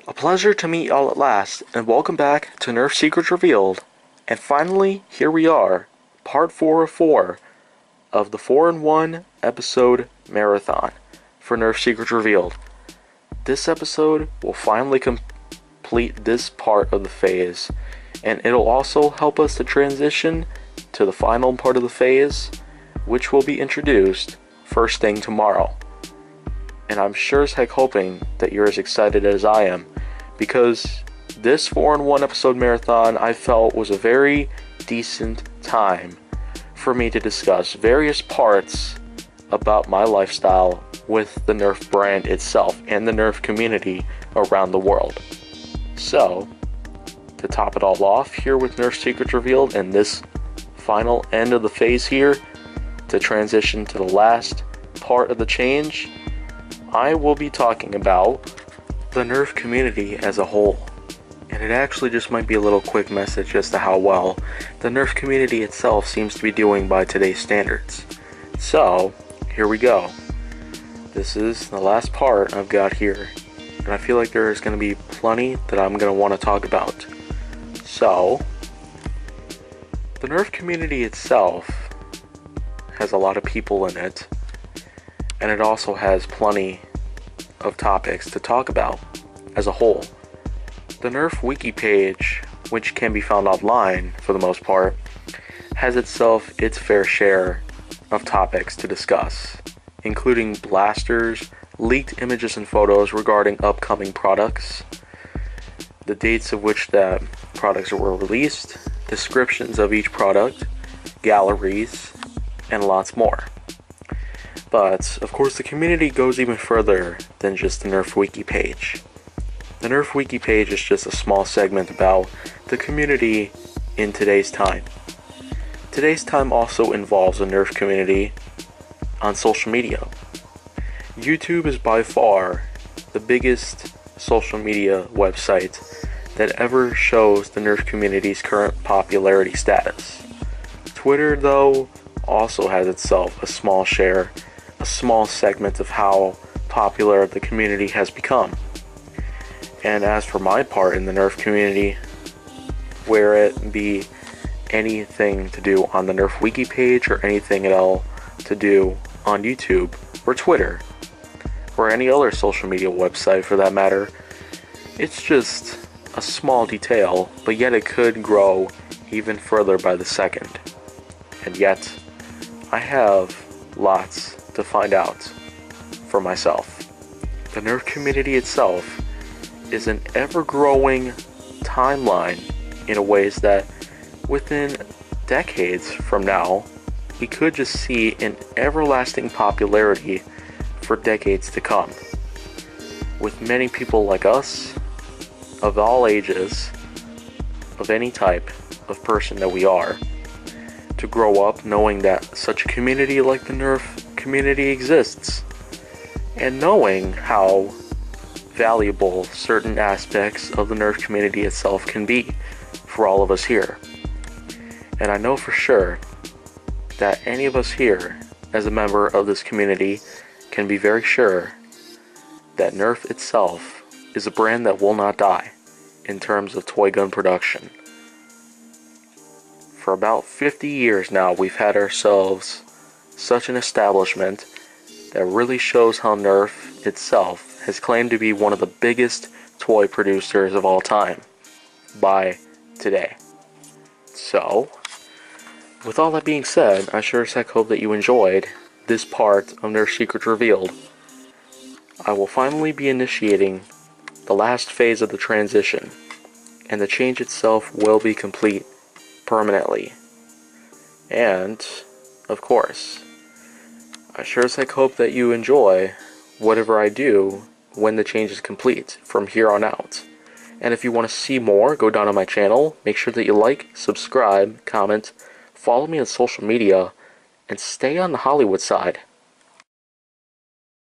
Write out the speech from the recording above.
A pleasure to meet y'all at last, and welcome back to Nerf Secrets Revealed. And finally, here we are, part 4 of 4 of the 4-in-1 episode marathon for Nerf Secrets Revealed. This episode will finally complete this part of the phase, and it'll also help us to transition to the final part of the phase, which will be introduced first thing tomorrow. And I'm sure as heck hoping that you're as excited as I am, because this 4-in-1 episode marathon I felt was a very decent time for me to discuss various parts about my lifestyle with the Nerf brand itself and the Nerf community around the world. So, to top it all off here with Nerf Secrets Revealed and this final end of the phase here, to transition to the last part of the change, I will be talking about the Nerf community as a whole. And it actually just might be a little quick message as to how well the Nerf community itself seems to be doing by today's standards. So, here we go. This is the last part I've got here, and I feel like there's going to be plenty that I'm going to want to talk about. So, the Nerf community itself has a lot of people in it, and it also has plenty of topics to talk about as a whole. The Nerf wiki page, which can be found online for the most part, has itself its fair share of topics to discuss, including blasters, leaked images and photos regarding upcoming products, the dates of which the products were released, descriptions of each product, galleries, and lots more. But, of course, the community goes even further than just the Nerf wiki page. The Nerf wiki page is just a small segment about the community in today's time. Today's time also involves a Nerf community on social media. YouTube is by far the biggest social media website that ever shows the Nerf community's current popularity status. Twitter, though, also has itself a small share, a small segment of how popular the community has become. And as for my part in the Nerf community, where it be anything to do on the Nerf wiki page or anything at all to do on YouTube or Twitter or any other social media website for that matter, it's just a small detail, but yet it could grow even further by the second. And yet, I have lots to find out for myself. The Nerf community itself is an ever-growing timeline in ways that within decades from now, we could just see an everlasting popularity for decades to come, with many people like us, of all ages, of any type of person that we are, to grow up knowing that such a community like the Nerf community exists, and knowing how valuable certain aspects of the Nerf community itself can be for all of us here. And I know for sure that any of us here, as a member of this community, can be very sure that Nerf itself is a brand that will not die in terms of toy gun production. For about 50 years now, we've had ourselves such an establishment that really shows how Nerf itself has claimed to be one of the biggest toy producers of all time by today. So, with all that being said, I sure as heck hope that you enjoyed this part of Nerf Secrets Revealed. I will finally be initiating the last phase of the transition, and the change itself will be complete permanently. And, of course, I sure as heck hope that you enjoy whatever I do when the change is complete from here on out. And if you want to see more, go down on my channel, make sure that you like, subscribe, comment, follow me on social media, and stay on the Hollywood side.